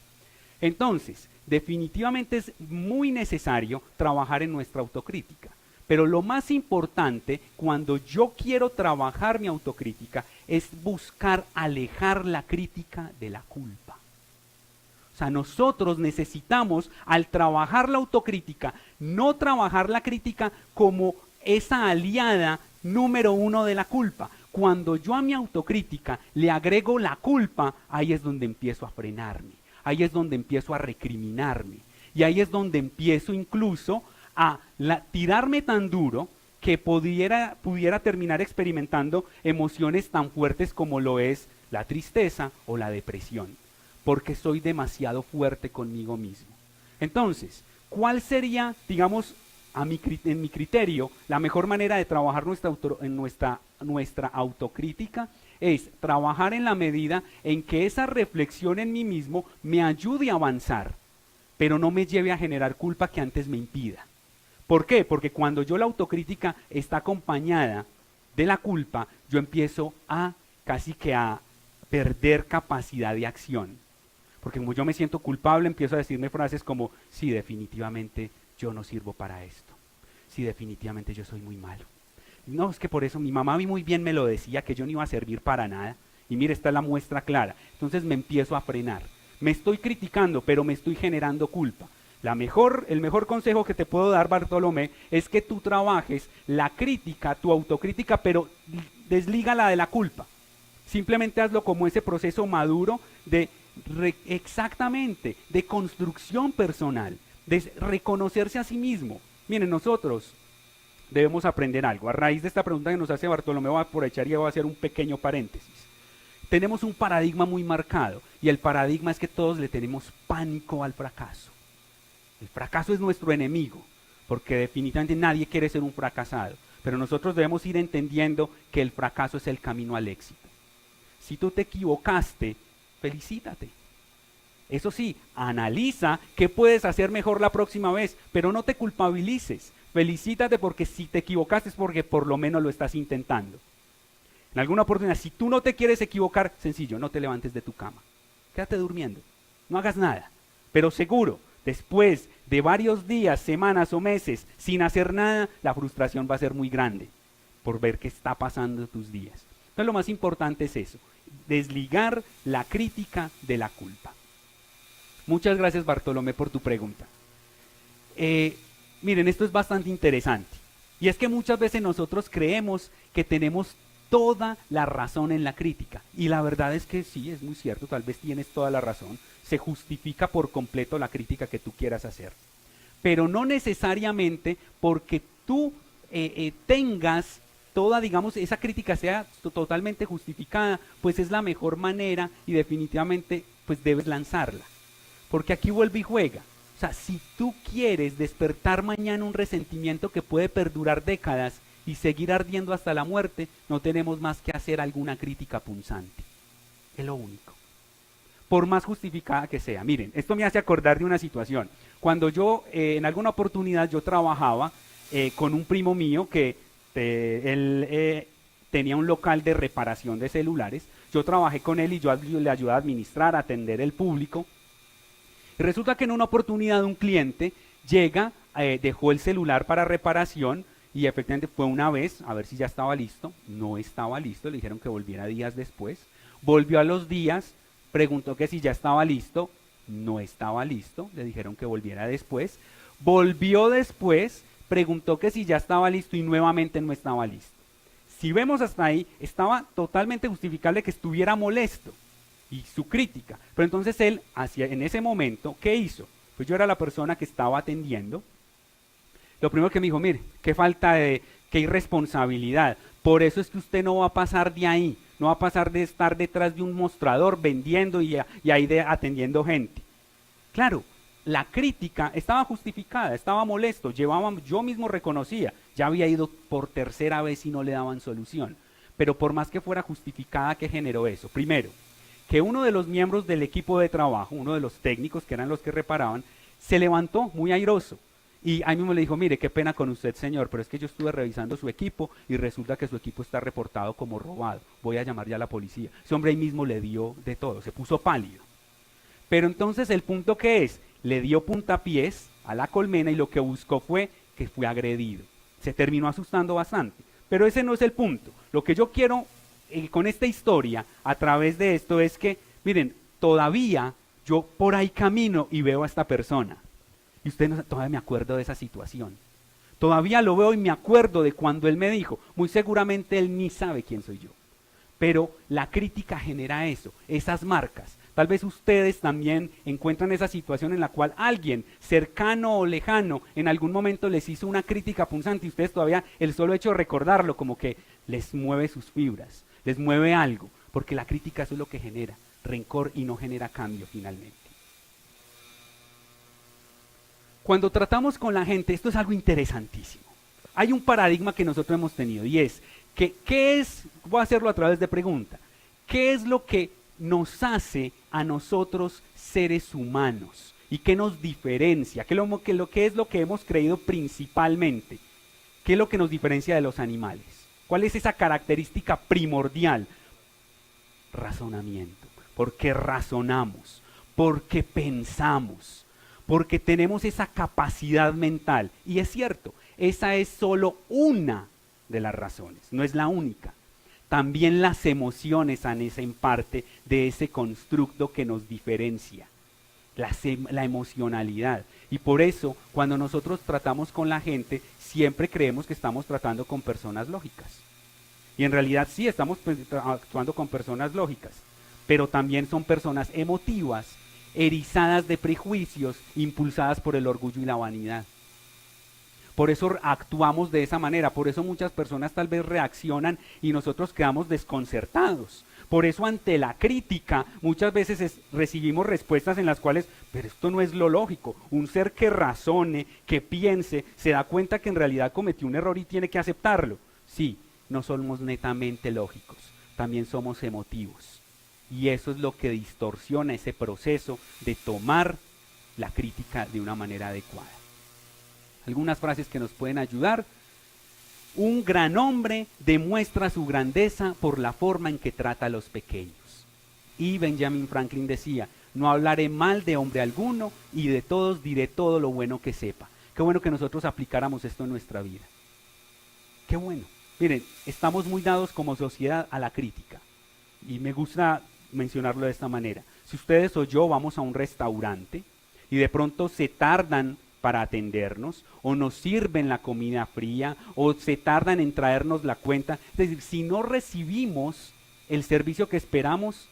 Entonces, definitivamente es muy necesario trabajar en nuestra autocrítica. Pero lo más importante cuando yo quiero trabajar mi autocrítica es buscar alejar la crítica de la culpa. O sea, nosotros necesitamos, al trabajar la autocrítica, no trabajar la crítica como esa aliada número 1 de la culpa. Cuando yo a mi autocrítica le agrego la culpa, ahí es donde empiezo a frenarme, ahí es donde empiezo a recriminarme, y ahí es donde empiezo incluso a tirarme tan duro que pudiera terminar experimentando emociones tan fuertes como lo es la tristeza o la depresión, porque soy demasiado fuerte conmigo mismo. Entonces, ¿cuál sería, digamos, en mi criterio, la mejor manera de trabajar nuestra autocrítica? Es trabajar en la medida en que esa reflexión en mí mismo me ayude a avanzar, pero no me lleve a generar culpa que antes me impida. ¿Por qué? Porque cuando yo la autocrítica está acompañada de la culpa, yo empiezo casi que a perder capacidad de acción. Porque como yo me siento culpable, empiezo a decirme frases como, sí, definitivamente yo no sirvo para esto. Sí, definitivamente yo soy muy malo. No, es que por eso mi mamá muy bien me lo decía, que yo no iba a servir para nada. Y mire, esta es la muestra clara. Entonces me empiezo a frenar. Me estoy criticando, pero me estoy generando culpa. El mejor consejo que te puedo dar, Bartolomé, es que tú trabajes la crítica, tu autocrítica, pero deslígala de la culpa. Simplemente hazlo como ese proceso maduro de exactamente, de construcción personal, de reconocerse a sí mismo. Miren, nosotros debemos aprender algo. A raíz de esta pregunta que nos hace Bartolomé, voy a aprovechar y voy a hacer un pequeño paréntesis. Tenemos un paradigma muy marcado, y el paradigma es que todos le tenemos pánico al fracaso. El fracaso es nuestro enemigo, porque definitivamente nadie quiere ser un fracasado, pero nosotros debemos ir entendiendo que el fracaso es el camino al éxito. Si tú te equivocaste, felicítate. Eso sí, analiza qué puedes hacer mejor la próxima vez, pero no te culpabilices. Felicítate porque si te equivocaste es porque por lo menos lo estás intentando. En alguna oportunidad, si tú no te quieres equivocar, sencillo, no te levantes de tu cama. Quédate durmiendo, no hagas nada, pero seguro, después de varios días, semanas o meses sin hacer nada, la frustración va a ser muy grande por ver qué está pasando en tus días. Entonces lo más importante es eso, desligar la crítica de la culpa. Muchas gracias, Bartolomé, por tu pregunta. Miren, esto es bastante interesante. Y es que muchas veces nosotros creemos que tenemos toda la razón en la crítica. Y la verdad es que sí, es muy cierto, tal vez tienes toda la razón. Se justifica por completo la crítica que tú quieras hacer. Pero no necesariamente porque tú tengas toda, digamos, esa crítica sea totalmente justificada, pues es la mejor manera y definitivamente pues debes lanzarla. Porque aquí vuelve y juega. O sea, si tú quieres despertar mañana un resentimiento que puede perdurar décadas y seguir ardiendo hasta la muerte, no tenemos más que hacer alguna crítica punzante. Es lo único. Por más justificada que sea. Miren, esto me hace acordar de una situación. Cuando yo, en alguna oportunidad, yo trabajaba con un primo mío que él tenía un local de reparación de celulares. Yo trabajé con él y yo le ayudaba a administrar, a atender el público. Y resulta que en una oportunidad un cliente llega, dejó el celular para reparación y efectivamente fue una vez a ver si ya estaba listo. No estaba listo, le dijeron que volviera días después. Volvió a los días, preguntó que si ya estaba listo. No estaba listo, le dijeron que volviera después. Volvió después, preguntó que si ya estaba listo y nuevamente no estaba listo. Si vemos hasta ahí, estaba totalmente justificable que estuviera molesto y su crítica. Pero entonces él, en ese momento, ¿qué hizo? Pues yo era la persona que estaba atendiendo. Lo primero que me dijo, mire, qué falta de, qué irresponsabilidad. Por eso es que usted no va a pasar de ahí. No va a pasar de estar detrás de un mostrador vendiendo y ahí atendiendo gente. Claro, la crítica estaba justificada, estaba molesto, yo mismo reconocía, ya había ido por tercera vez y no le daban solución. Pero por más que fuera justificada, ¿qué generó eso? Primero, que uno de los miembros del equipo de trabajo, uno de los técnicos que eran los que reparaban, se levantó muy airoso. Y ahí mismo le dijo, mire, qué pena con usted, señor, pero es que yo estuve revisando su equipo y resulta que su equipo está reportado como robado. Voy a llamar ya a la policía. Ese hombre ahí mismo le dio de todo, se puso pálido. Pero entonces el punto que es, le dio puntapiés a la colmena y lo que buscó fue que fue agredido. Se terminó asustando bastante. Pero ese no es el punto. Lo que yo quiero con esta historia, a través de esto, es que, miren, todavía yo por ahí camino y veo a esta persona. Y usted no, todavía me acuerdo de esa situación. Todavía lo veo y me acuerdo de cuando él me dijo, muy seguramente él ni sabe quién soy yo. Pero la crítica genera eso, esas marcas. Tal vez ustedes también encuentran esa situación en la cual alguien cercano o lejano en algún momento les hizo una crítica punzante y ustedes todavía el solo hecho de recordarlo como que les mueve sus fibras, les mueve algo, porque la crítica eso es lo que genera, rencor y no genera cambio finalmente. Cuando tratamos con la gente, esto es algo interesantísimo. Hay un paradigma que nosotros hemos tenido y es que, ¿qué es? Voy a hacerlo a través de pregunta. ¿Qué es lo que nos hace a nosotros seres humanos? ¿Y qué nos diferencia? ¿Qué es lo que hemos creído principalmente? ¿Qué es lo que nos diferencia de los animales? ¿Cuál es esa característica primordial? Razonamiento. Porque razonamos, porque pensamos, porque tenemos esa capacidad mental. Y es cierto, esa es solo una de las razones, no es la única. También las emociones hacen parte de ese constructo que nos diferencia, la emocionalidad. Y por eso, cuando nosotros tratamos con la gente, siempre creemos que estamos tratando con personas lógicas. Y en realidad sí estamos actuando con personas lógicas, pero también son personas emotivas, erizadas de prejuicios, impulsadas por el orgullo y la vanidad. Por eso actuamos de esa manera, por eso muchas personas tal vez reaccionan y nosotros quedamos desconcertados. Por eso ante la crítica muchas veces recibimos respuestas en las cuales, pero esto no es lo lógico. Un ser que razone, que piense, se da cuenta que en realidad cometió un error y tiene que aceptarlo. Sí, no somos netamente lógicos, también somos emotivos. Y eso es lo que distorsiona ese proceso de tomar la crítica de una manera adecuada. Algunas frases que nos pueden ayudar. Un gran hombre demuestra su grandeza por la forma en que trata a los pequeños. Y Benjamin Franklin decía, no hablaré mal de hombre alguno y de todos diré todo lo bueno que sepa. Qué bueno que nosotros aplicáramos esto en nuestra vida. Qué bueno. Miren, estamos muy dados como sociedad a la crítica. Y me gusta mencionarlo de esta manera. Si ustedes o yo vamos a un restaurante y de pronto se tardan para atendernos, o nos sirven la comida fría, o se tardan en traernos la cuenta. Es decir, si no recibimos el servicio que esperamos,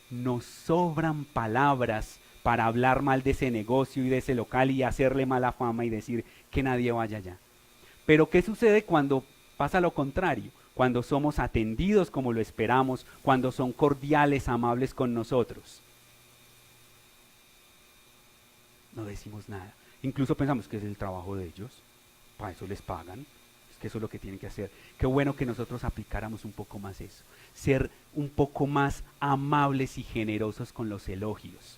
nos sobran palabras para hablar mal de ese negocio y de ese local y hacerle mala fama y decir que nadie vaya allá. Pero ¿qué sucede cuando pasa lo contrario? Cuando somos atendidos como lo esperamos, cuando son cordiales, amables con nosotros. No decimos nada. Incluso pensamos que es el trabajo de ellos, para eso les pagan, es que eso es lo que tienen que hacer. Qué bueno que nosotros aplicáramos un poco más eso, ser un poco más amables y generosos con los elogios.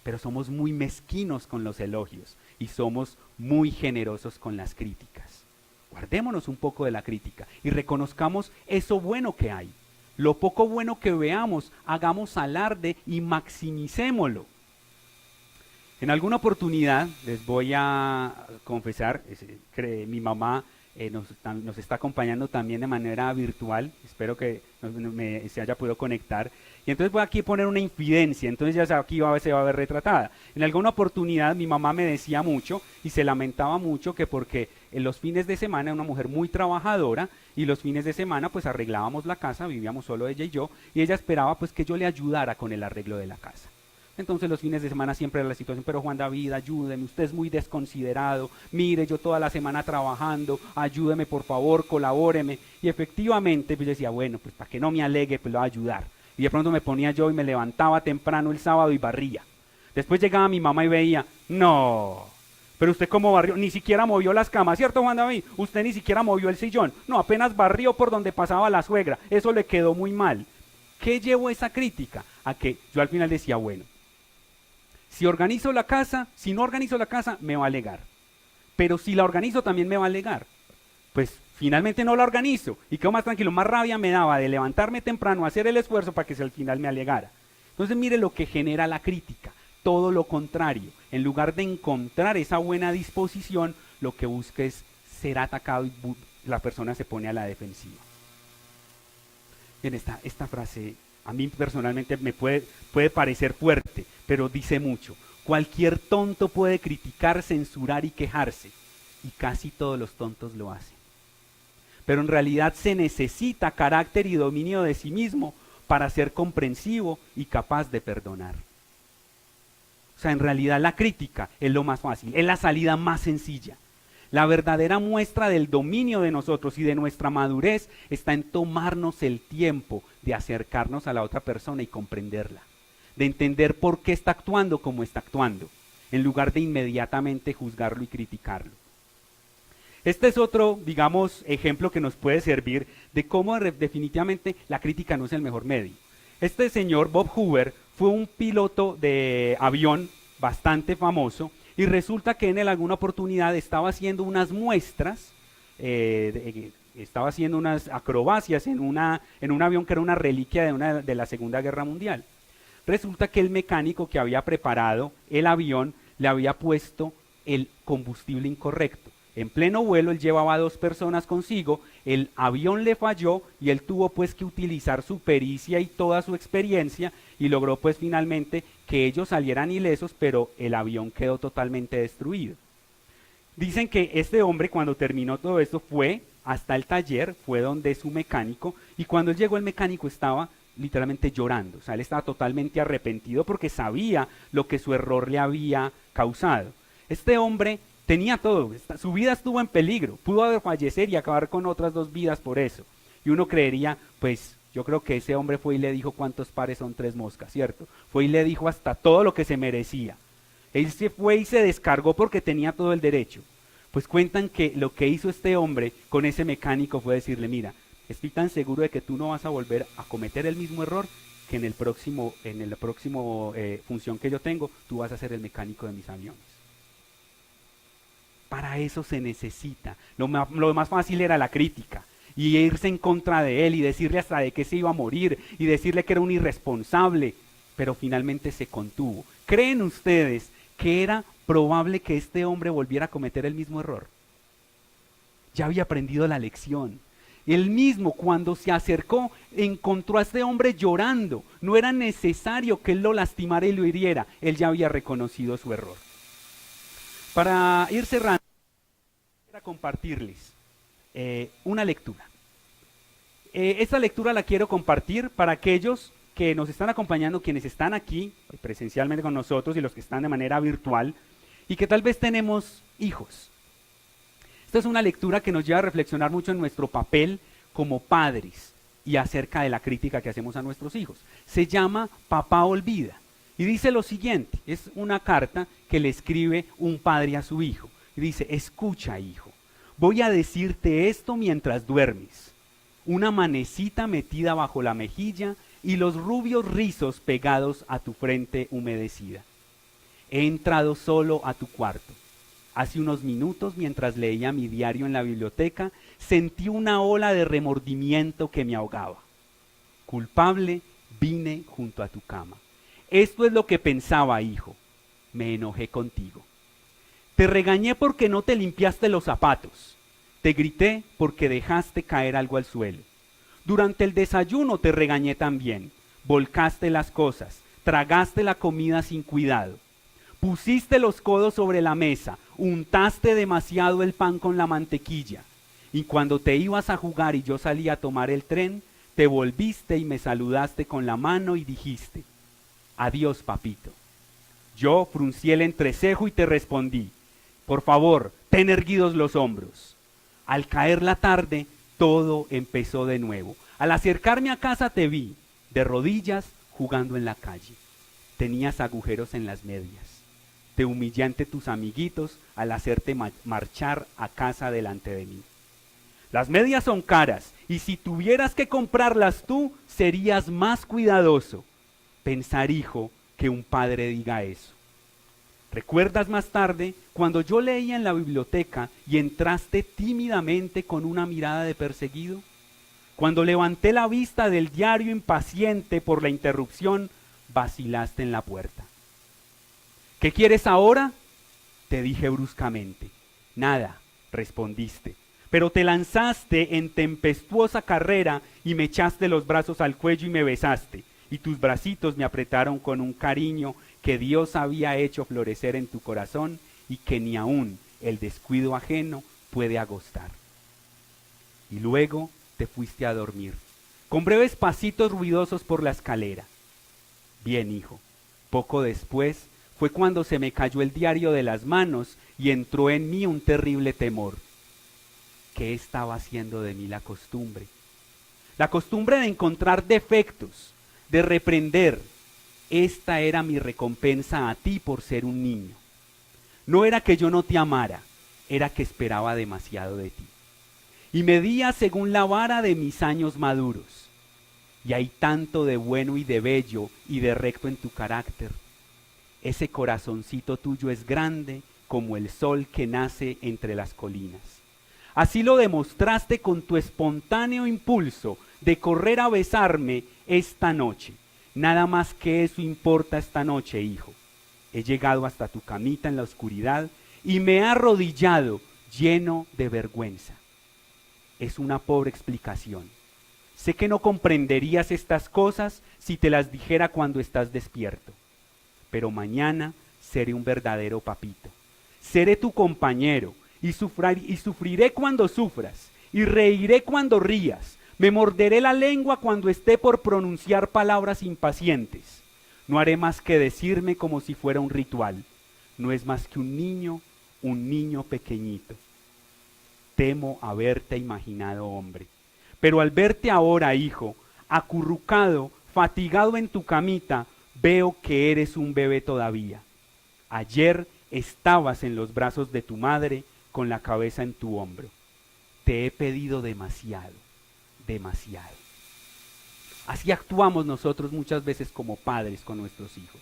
Pero somos muy mezquinos con los elogios y somos muy generosos con las críticas. Guardémonos un poco de la crítica y reconozcamos eso bueno que hay. Lo poco bueno que veamos, hagamos alarde y maximicémoslo. En alguna oportunidad, les voy a confesar, mi mamá nos está acompañando también de manera virtual, espero que se haya podido conectar, y entonces voy aquí a poner una infidencia, entonces ya aquí se va a ver retratada. En alguna oportunidad mi mamá me decía mucho y se lamentaba mucho que porque en los fines de semana era una mujer muy trabajadora y los fines de semana pues arreglábamos la casa, vivíamos solo ella y yo, y ella esperaba pues que yo le ayudara con el arreglo de la casa. Entonces los fines de semana siempre era la situación, pero Juan David, ayúdeme, usted es muy desconsiderado, mire, yo toda la semana trabajando, ayúdeme por favor, colabóreme. Y efectivamente pues yo decía, bueno, pues para que no me alegue, pues lo voy a ayudar. Y de pronto me ponía yo y me levantaba temprano el sábado y barría. Después llegaba mi mamá y veía, no, pero usted cómo barrió, ni siquiera movió las camas, ¿cierto Juan David? Usted ni siquiera movió el sillón, no, apenas barrió por donde pasaba la suegra, eso le quedó muy mal. ¿Qué llevó esa crítica? A que yo al final decía, bueno, si organizo la casa, si no organizo la casa, me va a alegar. Pero si la organizo, también me va a alegar. Pues finalmente no la organizo y quedo más tranquilo, más rabia me daba de levantarme temprano, hacer el esfuerzo para que al final me alegara. Entonces mire lo que genera la crítica, todo lo contrario. En lugar de encontrar esa buena disposición, lo que busca es ser atacado y la persona se pone a la defensiva. Bien, esta frase a mí personalmente me puede parecer fuerte, pero dice mucho. Cualquier tonto puede criticar, censurar y quejarse, y casi todos los tontos lo hacen. Pero en realidad se necesita carácter y dominio de sí mismo para ser comprensivo y capaz de perdonar. O sea, en realidad la crítica es lo más fácil, es la salida más sencilla. La verdadera muestra del dominio de nosotros y de nuestra madurez está en tomarnos el tiempo de acercarnos a la otra persona y comprenderla, de entender por qué está actuando como está actuando, en lugar de inmediatamente juzgarlo y criticarlo. Este es otro, digamos, ejemplo que nos puede servir de cómo definitivamente la crítica no es el mejor medio. Este señor, Bob Hoover, fue un piloto de avión bastante famoso y resulta que en alguna oportunidad estaba haciendo unas muestras, estaba haciendo unas acrobacias en un avión que era una reliquia de la Segunda Guerra Mundial. Resulta que el mecánico que había preparado el avión le había puesto el combustible incorrecto. En pleno vuelo él llevaba a 2 personas consigo, el avión le falló y él tuvo pues que utilizar su pericia y toda su experiencia y logró pues finalmente que ellos salieran ilesos, pero el avión quedó totalmente destruido. Dicen que este hombre cuando terminó todo esto fue hasta el taller, fue donde su mecánico, y cuando él llegó el mecánico estaba literalmente llorando, o sea, él estaba totalmente arrepentido porque sabía lo que su error le había causado. Este hombre tenía todo, su vida estuvo en peligro, pudo fallecer y acabar con otras 2 vidas por eso. Y uno creería, pues yo creo que ese hombre fue y le dijo cuántos pares son 3 moscas, ¿cierto? Fue y le dijo hasta todo lo que se merecía. Él se fue y se descargó porque tenía todo el derecho. Pues cuentan que lo que hizo este hombre con ese mecánico fue decirle, mira, estoy tan seguro de que tú no vas a volver a cometer el mismo error que en la próxima función que yo tengo, tú vas a ser el mecánico de mis aviones. Para eso se necesita. Lo más fácil era la crítica y irse en contra de él y decirle hasta de qué se iba a morir y decirle que era un irresponsable, pero finalmente se contuvo. ¿Creen ustedes que era probable que este hombre volviera a cometer el mismo error? Ya había aprendido la lección. Él mismo cuando se acercó encontró a este hombre llorando. No era necesario que él lo lastimara y lo hiriera. Él ya había reconocido su error. Para ir cerrando, quiero compartirles una lectura. Esta lectura la quiero compartir para aquellos que nos están acompañando, quienes están aquí presencialmente con nosotros y los que están de manera virtual y que tal vez tenemos hijos. Esta es una lectura que nos lleva a reflexionar mucho en nuestro papel como padres y acerca de la crítica que hacemos a nuestros hijos. Se llama Papá Olvida y dice lo siguiente, es una carta que le escribe un padre a su hijo. Y dice, escucha hijo, voy a decirte esto mientras duermes. Una manecita metida bajo la mejilla y los rubios rizos pegados a tu frente humedecida. He entrado solo a tu cuarto. Hace unos minutos, mientras leía mi diario en la biblioteca, sentí una ola de remordimiento que me ahogaba. Culpable, vine junto a tu cama. Esto es lo que pensaba, hijo. Me enojé contigo. Te regañé porque no te limpiaste los zapatos. Te grité porque dejaste caer algo al suelo. Durante el desayuno te regañé también. Volcaste las cosas, tragaste la comida sin cuidado. Pusiste los codos sobre la mesa, untaste demasiado el pan con la mantequilla. Y cuando te ibas a jugar y yo salí a tomar el tren, te volviste y me saludaste con la mano y dijiste, adiós papito. Yo fruncí el entrecejo y te respondí, por favor, ten erguidos los hombros. Al caer la tarde, todo empezó de nuevo. Al acercarme a casa te vi, de rodillas, jugando en la calle. Tenías agujeros en las medias. Te humillé ante tus amiguitos al hacerte marchar a casa delante de mí. Las medias son caras, y si tuvieras que comprarlas tú, serías más cuidadoso. Pensar, hijo, que un padre diga eso. ¿Recuerdas más tarde cuando yo leía en la biblioteca y entraste tímidamente con una mirada de perseguido? Cuando levanté la vista del diario impaciente por la interrupción, vacilaste en la puerta. ¿Qué quieres ahora? Te dije bruscamente. Nada, respondiste, pero te lanzaste en tempestuosa carrera y me echaste los brazos al cuello y me besaste, y tus bracitos me apretaron con un cariño que Dios había hecho florecer en tu corazón y que ni aún el descuido ajeno puede agostar. Y luego te fuiste a dormir, con breves pasitos ruidosos por la escalera. Bien, hijo, poco después fue cuando se me cayó el diario de las manos y entró en mí un terrible temor. ¿Qué estaba haciendo de mí la costumbre? La costumbre de encontrar defectos, de reprender. Esta era mi recompensa a ti por ser un niño. No era que yo no te amara, era que esperaba demasiado de ti. Y medía según la vara de mis años maduros. Y hay tanto de bueno y de bello y de recto en tu carácter. Ese corazoncito tuyo es grande como el sol que nace entre las colinas. Así lo demostraste con tu espontáneo impulso de correr a besarme esta noche. Nada más que eso importa esta noche, hijo. He llegado hasta tu camita en la oscuridad y me he arrodillado lleno de vergüenza. Es una pobre explicación. Sé que no comprenderías estas cosas si te las dijera cuando estás despierto. Pero mañana seré un verdadero papito. Seré tu compañero y sufriré cuando sufras y reiré cuando rías. Me morderé la lengua cuando esté por pronunciar palabras impacientes. No haré más que decirme como si fuera un ritual. No es más que un niño pequeñito. Temo haberte imaginado hombre. Pero al verte ahora, hijo, acurrucado, fatigado en tu camita, veo que eres un bebé todavía. Ayer estabas en los brazos de tu madre con la cabeza en tu hombro. Te he pedido demasiado, demasiado. Así actuamos nosotros muchas veces como padres con nuestros hijos.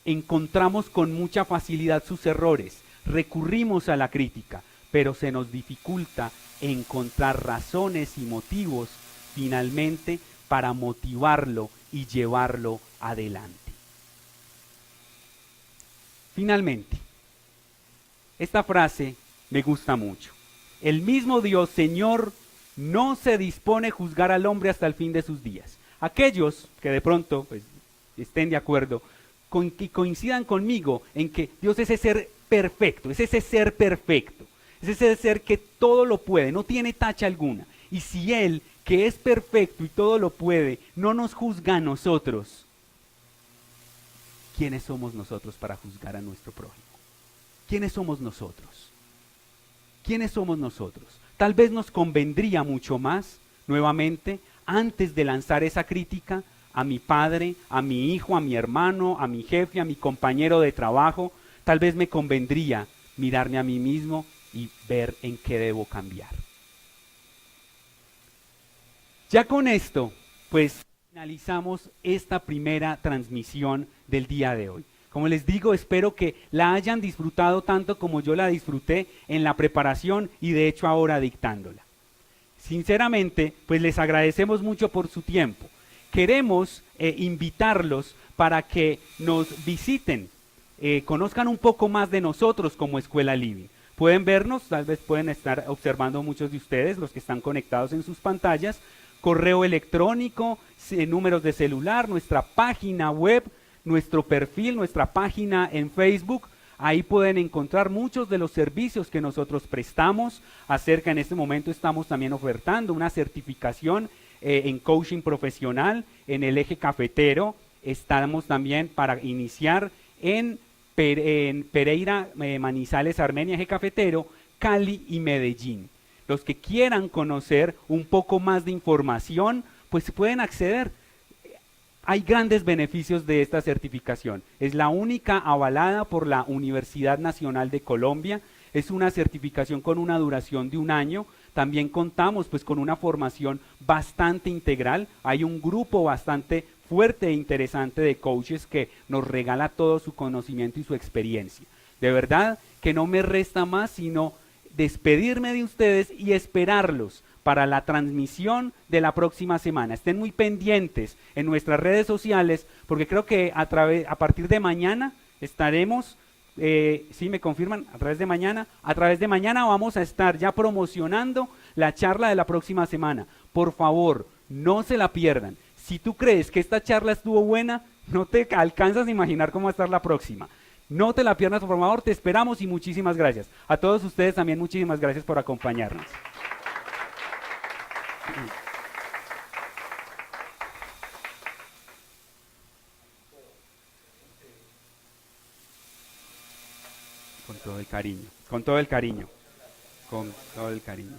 Encontramos con mucha facilidad sus errores, recurrimos a la crítica, pero se nos dificulta encontrar razones y motivos finalmente para motivarlo y llevarlo adelante. Finalmente, esta frase me gusta mucho. El mismo Dios, Señor, no se dispone a juzgar al hombre hasta el fin de sus días. Aquellos que de pronto estén de acuerdo, que coincidan conmigo en que Dios es ese ser perfecto, es ese ser perfecto, es ese ser que todo lo puede, no tiene tacha alguna. Y si Él, que es perfecto y todo lo puede, no nos juzga a nosotros, ¿quiénes somos nosotros para juzgar a nuestro prójimo? ¿Quiénes somos nosotros? ¿Quiénes somos nosotros? Tal vez nos convendría mucho más, nuevamente, antes de lanzar esa crítica a mi padre, a mi hijo, a mi hermano, a mi jefe, a mi compañero de trabajo, tal vez me convendría mirarme a mí mismo y ver en qué debo cambiar. Ya con esto, pues finalizamos esta primera transmisión del día de hoy. Como les digo, espero que la hayan disfrutado tanto como yo la disfruté en la preparación y de hecho ahora dictándola. Sinceramente, pues les agradecemos mucho por su tiempo. Queremos invitarlos para que nos visiten, conozcan un poco más de nosotros como Escuela Living. Pueden vernos, tal vez pueden estar observando muchos de ustedes, los que están conectados en sus pantallas, correo electrónico, números de celular, nuestra página web, nuestro perfil, nuestra página en Facebook. Ahí pueden encontrar muchos de los servicios que nosotros prestamos. En este momento estamos también ofertando una certificación en coaching profesional en el eje cafetero. Estamos también para iniciar en Pereira, Manizales, Armenia, eje cafetero, Cali y Medellín. Los que quieran conocer un poco más de información, pues pueden acceder. Hay grandes beneficios de esta certificación. Es la única avalada por la Universidad Nacional de Colombia. Es una certificación con una duración de 1 año. También contamos pues con una formación bastante integral. Hay un grupo bastante fuerte e interesante de coaches que nos regala todo su conocimiento y su experiencia. De verdad que no me resta más sino despedirme de ustedes y esperarlos para la transmisión de la próxima semana. Estén muy pendientes en nuestras redes sociales porque creo que a partir de mañana estaremos, ¿sí me confirman? A través de mañana vamos a estar ya promocionando la charla de la próxima semana. Por favor, no se la pierdan. Si tú crees que esta charla estuvo buena, no te alcanzas a imaginar cómo va a estar la próxima. No te la pierdas, por favor, te esperamos y muchísimas gracias. A todos ustedes también muchísimas gracias por acompañarnos. Con todo el cariño, con todo el cariño, con todo el cariño.